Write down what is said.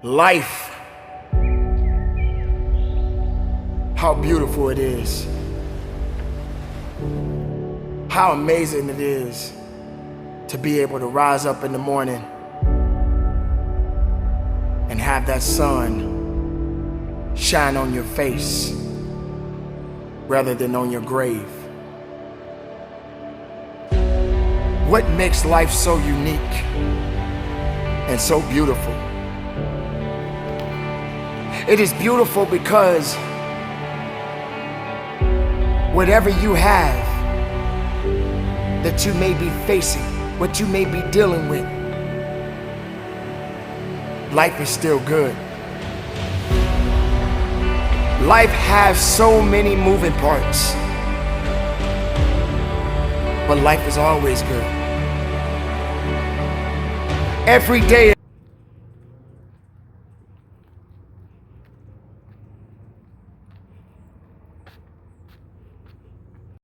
Life, how beautiful it is. How amazing it is to be able to rise up in the morning and have that sun shine on your face rather than on your grave. What makes life so unique and so beautiful? It is beautiful because whatever you have that you may be facing, what you may be dealing with, life is still good. Life has so many moving parts, but life is always good. Every day